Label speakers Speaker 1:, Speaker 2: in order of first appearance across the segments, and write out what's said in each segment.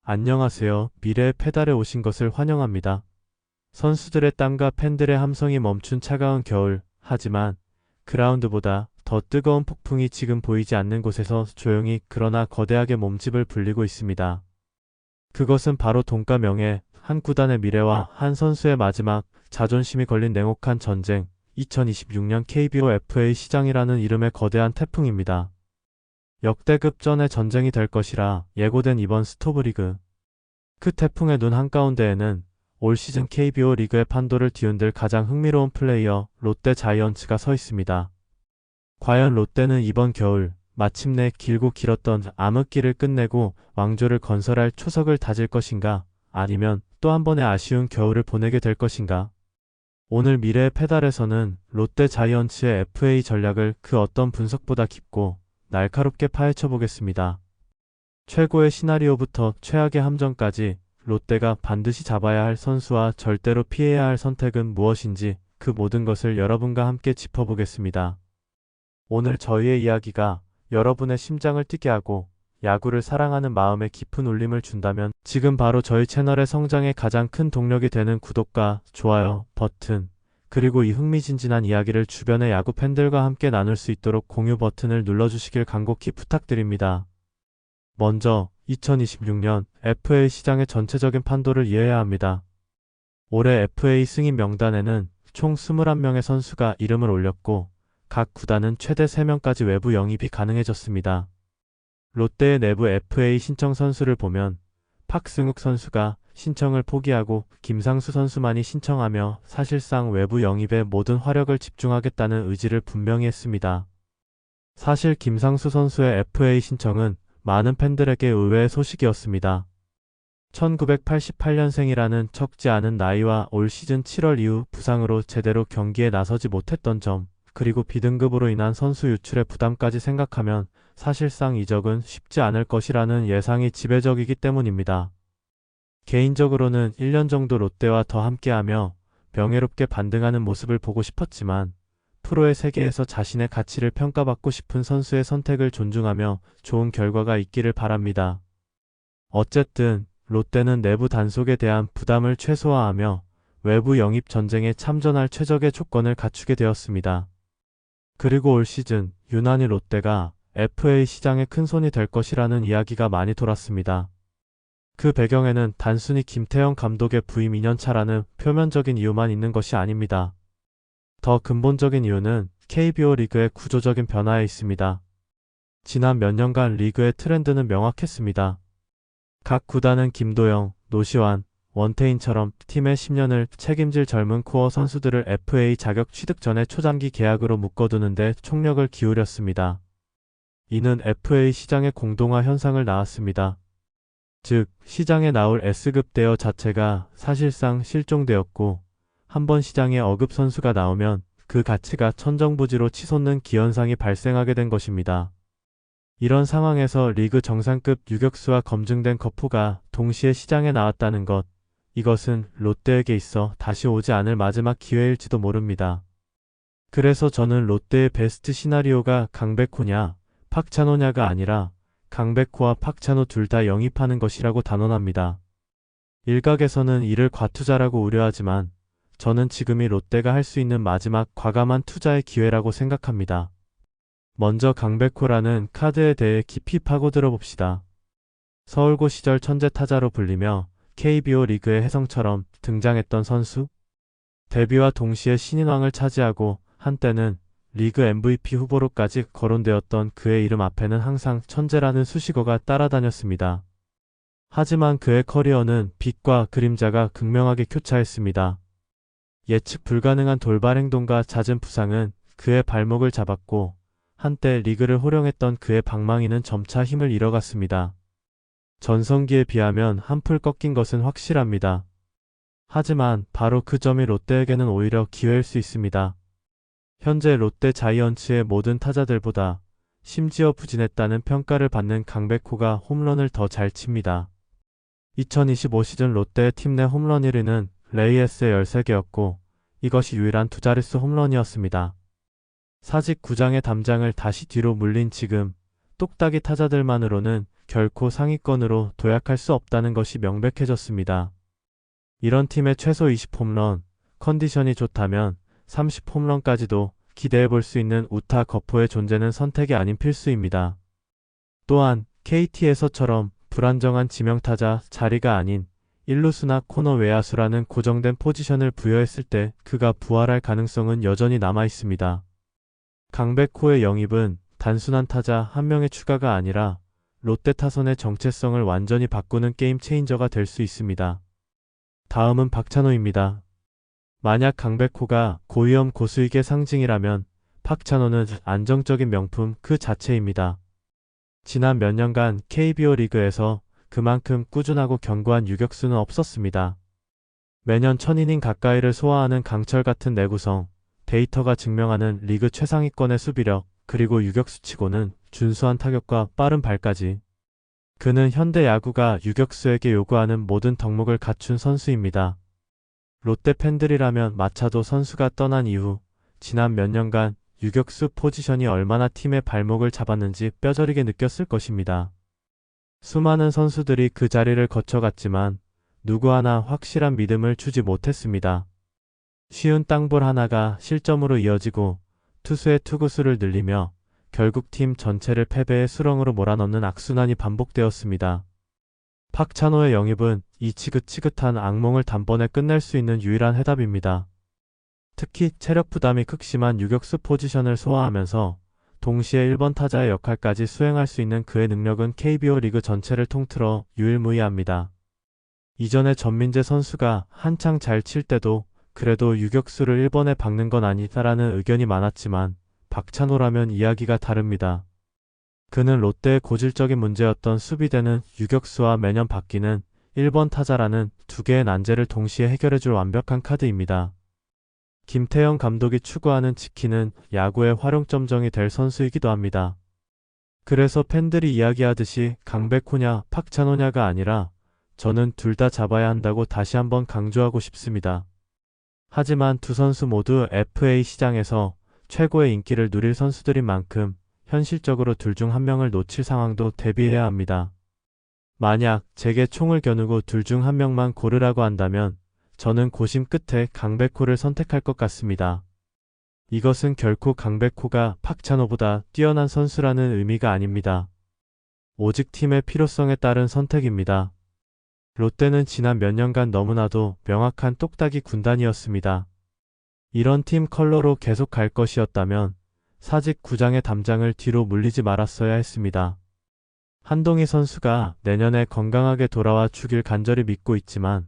Speaker 1: 안녕하세요. 미래의 페달에 오신 것을 환영합니다. 선수들의 땀과 팬들의 함성이 멈춘 차가운 겨울. 하지만 그라운드보다 더 뜨거운 폭풍이 지금 보이지 않는 곳에서 조용히 그러나 거대하게 몸집을 불리고 있습니다. 그것은 바로 돈과 명예, 한 구단의 미래와 한 선수의 마지막, 자존심이 걸린 냉혹한 전쟁, 2026년 KBO FA 시장이라는 이름의 거대한 태풍입니다. 역대급 전의 전쟁이 될 것이라 예고된 이번 스토브리그. 그 태풍의 눈 한가운데에는 올 시즌 KBO 리그의 판도를 뒤흔들 가장 흥미로운 플레이어 롯데 자이언츠가 서 있습니다. 과연 롯데는 이번 겨울 마침내 길고 길었던 암흑기를 끝내고 왕조를 건설할 초석을 다질 것인가? 아니면 또 한 번의 아쉬운 겨울을 보내게 될 것인가? 오늘 미래의 페달에서는 롯데 자이언츠의 FA 전략을 그 어떤 분석보다 깊고 날카롭게 파헤쳐 보겠습니다. 최고의 시나리오부터 최악의 함정까지 롯데가 반드시 잡아야 할 선수와 절대로 피해야 할 선택은 무엇인지 그 모든 것을 여러분과 함께 짚어보겠습니다. 오늘 저희의 이야기가 여러분의 심장을 뛰게 하고 야구를 사랑하는 마음에 깊은 울림을 준다면 지금 바로 저희 채널의 성장에 가장 큰 동력이 되는 구독과 좋아요 버튼, 그리고 이 흥미진진한 이야기를 주변의 야구 팬들과 함께 나눌 수 있도록 공유 버튼을 눌러주시길 간곡히 부탁드립니다. 먼저 2026년 FA 시장의 전체적인 판도를 이해해야 합니다. 올해 FA 승인 명단에는 총 21명의 선수가 이름을 올렸고 각 구단은 최대 3명까지 외부 영입이 가능해졌습니다. 롯데의 내부 FA 신청 선수를 보면 박승욱 선수가 신청을 포기하고 김상수 선수만이 신청하며 사실상 외부 영입에 모든 화력을 집중하겠다는 의지를 분명히 했습니다. 사실 김상수 선수의 FA 신청은 많은 팬들에게 의외의 소식이었습니다. 1988년생이라는 적지 않은 나이와 올 시즌 7월 이후 부상으로 제대로 경기에 나서지 못했던 점, 그리고 B등급으로 인한 선수 유출의 부담까지 생각하면 사실상 이적은 쉽지 않을 것이라는 예상이 지배적이기 때문입니다. 개인적으로는 1년 정도 롯데와 더 함께하며 명예롭게 반등하는 모습을 보고 싶었지만 프로의 세계에서 자신의 가치를 평가받고 싶은 선수의 선택을 존중하며 좋은 결과가 있기를 바랍니다. 어쨌든 롯데는 내부 단속에 대한 부담을 최소화하며 외부 영입 전쟁에 참전할 최적의 조건을 갖추게 되었습니다. 그리고 올 시즌 유난히 롯데가 FA 시장에 큰 손이 될 것이라는 이야기가 많이 돌았습니다. 그 배경에는 단순히 김태형 감독의 부임 2년차라는 표면적인 이유만 있는 것이 아닙니다. 더 근본적인 이유는 KBO 리그의 구조적인 변화에 있습니다. 지난 몇 년간 리그의 트렌드는 명확했습니다. 각 구단은 김도영, 노시환, 원태인처럼 팀의 10년을 책임질 젊은 코어 선수들을 FA 자격 취득 전에 초장기 계약으로 묶어두는데 총력을 기울였습니다. 이는 FA 시장의 공동화 현상을 낳았습니다. 즉, 시장에 나올 S급 대여 자체가 사실상 실종되었고 한번 시장에 어급 선수가 나오면 그 가치가 천정부지로 치솟는 기현상이 발생하게 된 것입니다. 이런 상황에서 리그 정상급 유격수와 검증된 거푸가 동시에 시장에 나왔다는 것, 이것은 롯데에게 있어 다시 오지 않을 마지막 기회일지도 모릅니다. 그래서 저는 롯데의 베스트 시나리오가 강백호냐, 박찬호냐가 아니라 강백호와 박찬호 둘 다 영입하는 것이라고 단언합니다. 일각에서는 이를 과투자라고 우려하지만 저는 지금이 롯데가 할 수 있는 마지막 과감한 투자의 기회라고 생각합니다. 먼저 강백호라는 카드에 대해 깊이 파고들어 봅시다. 서울고 시절 천재 타자로 불리며 KBO 리그의 혜성처럼 등장했던 선수? 데뷔와 동시에 신인왕을 차지하고 한때는 리그 MVP 후보로까지 거론되었던 그의 이름 앞에는 항상 천재라는 수식어가 따라다녔습니다. 하지만 그의 커리어는 빛과 그림자가 극명하게 교차했습니다. 예측 불가능한 돌발 행동과 잦은 부상은 그의 발목을 잡았고 한때 리그를 호령했던 그의 방망이는 점차 힘을 잃어갔습니다. 전성기에 비하면 한풀 꺾인 것은 확실합니다. 하지만 바로 그 점이 롯데에게는 오히려 기회일 수 있습니다. 현재 롯데 자이언츠의 모든 타자들보다 심지어 부진했다는 평가를 받는 강백호가 홈런을 더 잘 칩니다. 2025 시즌 롯데의 팀 내 홈런 1위는 레이에스의 13개였고 이것이 유일한 두 자릿수 홈런이었습니다. 사직 구장의 담장을 다시 뒤로 물린 지금 똑딱이 타자들만으로는 결코 상위권으로 도약할 수 없다는 것이 명백해졌습니다. 이런 팀의 최소 20홈런, 컨디션이 좋다면 30홈런까지도 기대해 볼 수 있는 우타 거포의 존재는 선택이 아닌 필수입니다. 또한 KT에서처럼 불안정한 지명타자 자리가 아닌 1루수나 코너 외야수라는 고정된 포지션을 부여했을 때 그가 부활할 가능성은 여전히 남아 있습니다. 강백호의 영입은 단순한 타자 한 명의 추가가 아니라 롯데 타선의 정체성을 완전히 바꾸는 게임 체인저가 될 수 있습니다. 다음은 박찬호입니다. 만약 강백호가 고위험 고수익의 상징이라면 박찬호는 안정적인 명품 그 자체입니다. 지난 몇 년간 KBO 리그에서 그만큼 꾸준하고 견고한 유격수는 없었습니다. 매년 1000이닝 가까이를 소화하는 강철 같은 내구성, 데이터가 증명하는 리그 최상위권의 수비력, 그리고 유격수치고는 준수한 타격과 빠른 발까지. 그는 현대 야구가 유격수에게 요구하는 모든 덕목을 갖춘 선수입니다. 롯데 팬들이라면 마차도 선수가 떠난 이후 지난 몇 년간 유격수 포지션이 얼마나 팀의 발목을 잡았는지 뼈저리게 느꼈을 것입니다. 수많은 선수들이 그 자리를 거쳐갔지만 누구 하나 확실한 믿음을 주지 못했습니다. 쉬운 땅볼 하나가 실점으로 이어지고 투수의 투구수를 늘리며 결국 팀 전체를 패배의 수렁으로 몰아넣는 악순환이 반복되었습니다. 박찬호의 영입은 이 지긋지긋한 악몽을 단번에 끝낼 수 있는 유일한 해답입니다. 특히 체력 부담이 극심한 유격수 포지션을 소화하면서 동시에 1번 타자의 역할까지 수행할 수 있는 그의 능력은 KBO 리그 전체를 통틀어 유일무이합니다. 이전에 전민재 선수가 한창 잘 칠 때도 그래도 유격수를 1번에 박는 건 아니다라는 의견이 많았지만 박찬호라면 이야기가 다릅니다. 그는 롯데의 고질적인 문제였던 수비대는 유격수와 매년 바뀌는 1번 타자라는 두 개의 난제를 동시에 해결해줄 완벽한 카드입니다. 김태형 감독이 추구하는 지키는 야구의 활용점정이 될 선수이기도 합니다. 그래서 팬들이 이야기하듯이 강백호냐 박찬호냐가 아니라 저는 둘 다 잡아야 한다고 다시 한번 강조하고 싶습니다. 하지만 두 선수 모두 FA 시장에서 최고의 인기를 누릴 선수들인 만큼 현실적으로 둘 중 한 명을 놓칠 상황도 대비해야 합니다. 만약 제게 총을 겨누고 둘 중 한 명만 고르라고 한다면 저는 고심 끝에 강백호를 선택할 것 같습니다. 이것은 결코 강백호가 박찬호보다 뛰어난 선수라는 의미가 아닙니다. 오직 팀의 필요성에 따른 선택입니다. 롯데는 지난 몇 년간 너무나도 명확한 똑딱이 군단이었습니다. 이런 팀 컬러로 계속 갈 것이었다면 사직 구장의 담장을 뒤로 물리지 말았어야 했습니다. 한동희 선수가 내년에 건강하게 돌아와 주길 간절히 믿고 있지만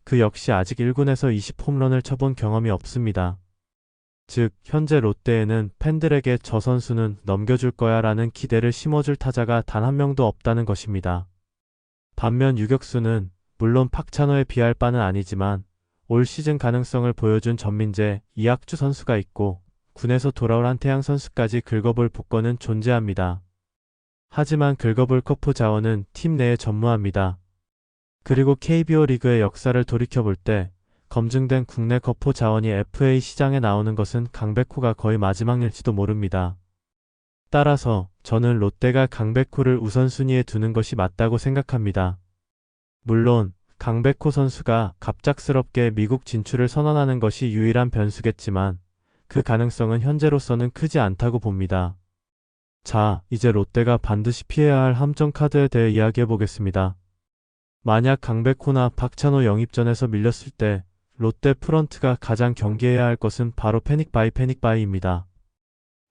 Speaker 1: 그 역시 아직 1군에서 20홈런을 쳐본 경험이 없습니다. 즉 현재 롯데에는 팬들에게 저 선수는 넘겨줄 거야 라는 기대를 심어줄 타자가 단 한 명도 없다는 것입니다. 반면 유격수는 물론 박찬호에 비할 바는 아니지만 올 시즌 가능성을 보여준 전민재, 이학주 선수가 있고 군에서 돌아올 한태양 선수까지 긁어볼 복권은 존재합니다. 하지만 긁어볼 커프 자원은 팀 내에 전무합니다. 그리고 KBO 리그의 역사를 돌이켜볼 때 검증된 국내 거포 자원이 FA 시장에 나오는 것은 강백호가 거의 마지막일지도 모릅니다. 따라서 저는 롯데가 강백호를 우선순위에 두는 것이 맞다고 생각합니다. 물론 강백호 선수가 갑작스럽게 미국 진출을 선언하는 것이 유일한 변수겠지만 그 가능성은 현재로서는 크지 않다고 봅니다. 자, 이제 롯데가 반드시 피해야 할 함정 카드에 대해 이야기해 보겠습니다. 만약 강백호나 박찬호 영입전에서 밀렸을 때 롯데 프런트가 가장 경계해야 할 것은 바로 패닉바이입니다.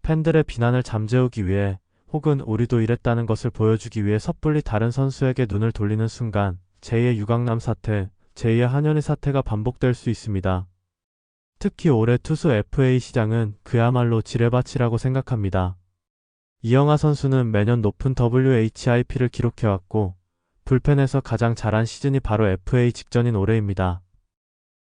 Speaker 1: 팬들의 비난을 잠재우기 위해 혹은 우리도 이랬다는 것을 보여주기 위해 섣불리 다른 선수에게 눈을 돌리는 순간 제2의 유강남 사태, 제2의 한현희 사태가 반복될 수 있습니다. 특히 올해 투수 FA 시장은 그야말로 지뢰밭이라고 생각합니다. 이영하 선수는 매년 높은 WHIP를 기록해왔고 불펜에서 가장 잘한 시즌이 바로 FA 직전인 올해입니다.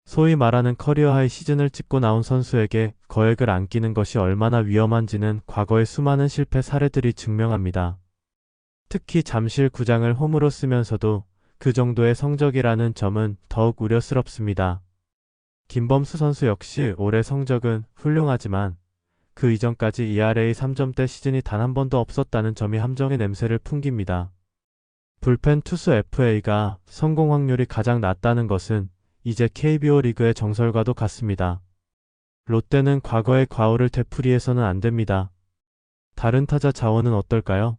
Speaker 1: 소위 말하는 커리어 하이 시즌을 찍고 나온 선수에게 거액을 안기는 것이 얼마나 위험한지는 과거의 수많은 실패 사례들이 증명합니다. 특히 잠실 구장을 홈으로 쓰면서도 그 정도의 성적이라는 점은 더욱 우려스럽습니다. 김범수 선수 역시 올해 성적은 훌륭하지만 그 이전까지 ERA 3점대 시즌이 단 한 번도 없었다는 점이 함정의 냄새를 풍깁니다. 불펜 투수 FA가 성공 확률이 가장 낮다는 것은 이제 KBO 리그의 정설과도 같습니다. 롯데는 과거의 과오를 되풀이해서는 안 됩니다. 다른 타자 자원은 어떨까요?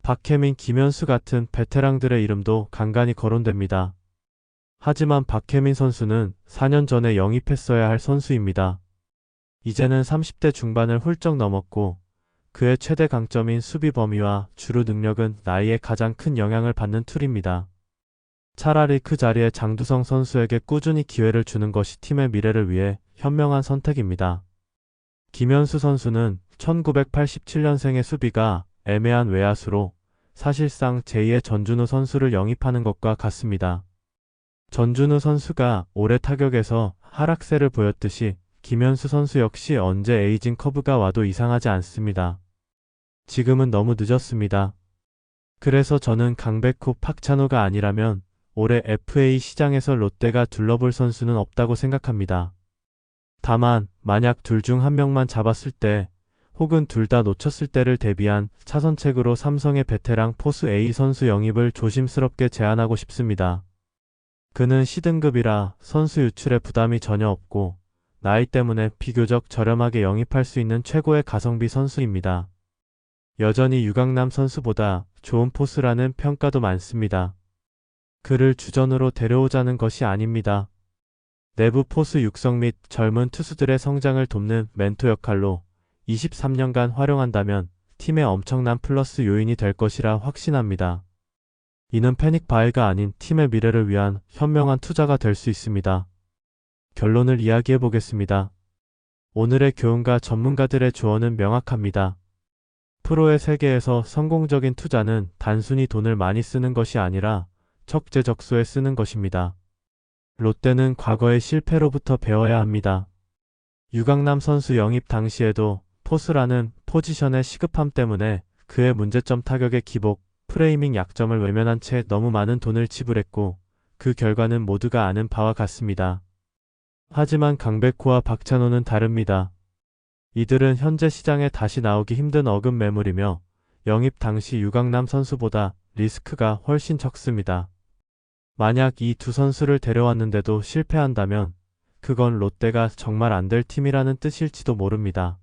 Speaker 1: 박혜민, 김현수 같은 베테랑들의 이름도 간간히 거론됩니다. 하지만 박혜민 선수는 4년 전에 영입했어야 할 선수입니다. 이제는 30대 중반을 훌쩍 넘었고 그의 최대 강점인 수비 범위와 주루 능력은 나이에 가장 큰 영향을 받는 툴입니다. 차라리 그 자리에 장두성 선수에게 꾸준히 기회를 주는 것이 팀의 미래를 위해 현명한 선택입니다. 김현수 선수는 1987년생의 수비가 애매한 외야수로 사실상 제2의 전준우 선수를 영입하는 것과 같습니다. 전준우 선수가 올해 타격에서 하락세를 보였듯이 김현수 선수 역시 언제 에이징 커브가 와도 이상하지 않습니다. 지금은 너무 늦었습니다. 그래서 저는 강백호, 박찬호가 아니라면 올해 FA 시장에서 롯데가 둘러볼 선수는 없다고 생각합니다. 다만 만약 둘 중 한 명만 잡았을 때 혹은 둘 다 놓쳤을 때를 대비한 차선책으로 삼성의 베테랑 포수 A 선수 영입을 조심스럽게 제안하고 싶습니다. 그는 C등급이라 선수 유출에 부담이 전혀 없고 나이 때문에 비교적 저렴하게 영입할 수 있는 최고의 가성비 선수입니다. 여전히 유강남 선수보다 좋은 포수라는 평가도 많습니다. 그를 주전으로 데려오자는 것이 아닙니다. 내부 포수 육성 및 젊은 투수들의 성장을 돕는 멘토 역할로 23년간 활용한다면 팀의 엄청난 플러스 요인이 될 것이라 확신합니다. 이는 패닉 바이가 아닌 팀의 미래를 위한 현명한 투자가 될 수 있습니다. 결론을 이야기해 보겠습니다. 오늘의 교훈과 전문가들의 조언은 명확합니다. 프로의 세계에서 성공적인 투자는 단순히 돈을 많이 쓰는 것이 아니라 적재적소에 쓰는 것입니다. 롯데는 과거의 실패로부터 배워야 합니다. 유강남 선수 영입 당시에도 포수라는 포지션의 시급함 때문에 그의 문제점 타격의 기복, 프레이밍 약점을 외면한 채 너무 많은 돈을 지불했고 그 결과는 모두가 아는 바와 같습니다. 하지만 강백호와 박찬호는 다릅니다. 이들은 현재 시장에 다시 나오기 힘든 어금 매물이며 영입 당시 유강남 선수보다 리스크가 훨씬 적습니다. 만약 이 두 선수를 데려왔는데도 실패한다면 그건 롯데가 정말 안 될 팀이라는 뜻일지도 모릅니다.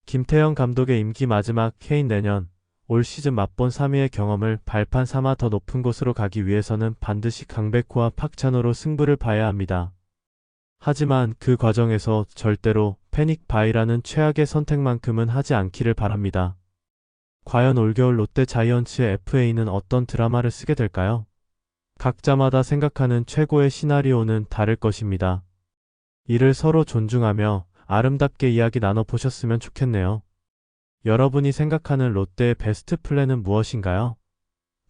Speaker 1: 김태형 감독의 임기 마지막 해인 내년 올 시즌 맛본 3위의 경험을 발판 삼아 더 높은 곳으로 가기 위해서는 반드시 강백호와 박찬호로 승부를 봐야 합니다. 하지만 그 과정에서 절대로 패닉 바이라는 최악의 선택만큼은 하지 않기를 바랍니다. 과연 올겨울 롯데 자이언츠의 FA는 어떤 드라마를 쓰게 될까요? 각자마다 생각하는 최고의 시나리오는 다를 것입니다. 이를 서로 존중하며 아름답게 이야기 나눠보셨으면 좋겠네요. 여러분이 생각하는 롯데의 베스트 플랜은 무엇인가요?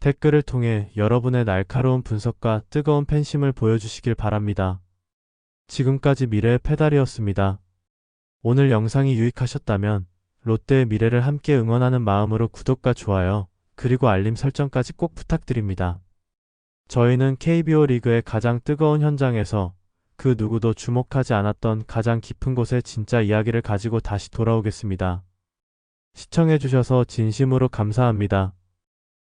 Speaker 1: 댓글을 통해 여러분의 날카로운 분석과 뜨거운 팬심을 보여주시길 바랍니다. 지금까지 미래의 페달이었습니다. 오늘 영상이 유익하셨다면 롯데의 미래를 함께 응원하는 마음으로 구독과 좋아요, 그리고 알림 설정까지 꼭 부탁드립니다. 저희는 KBO 리그의 가장 뜨거운 현장에서 그 누구도 주목하지 않았던 가장 깊은 곳의 진짜 이야기를 가지고 다시 돌아오겠습니다. 시청해주셔서 진심으로 감사합니다.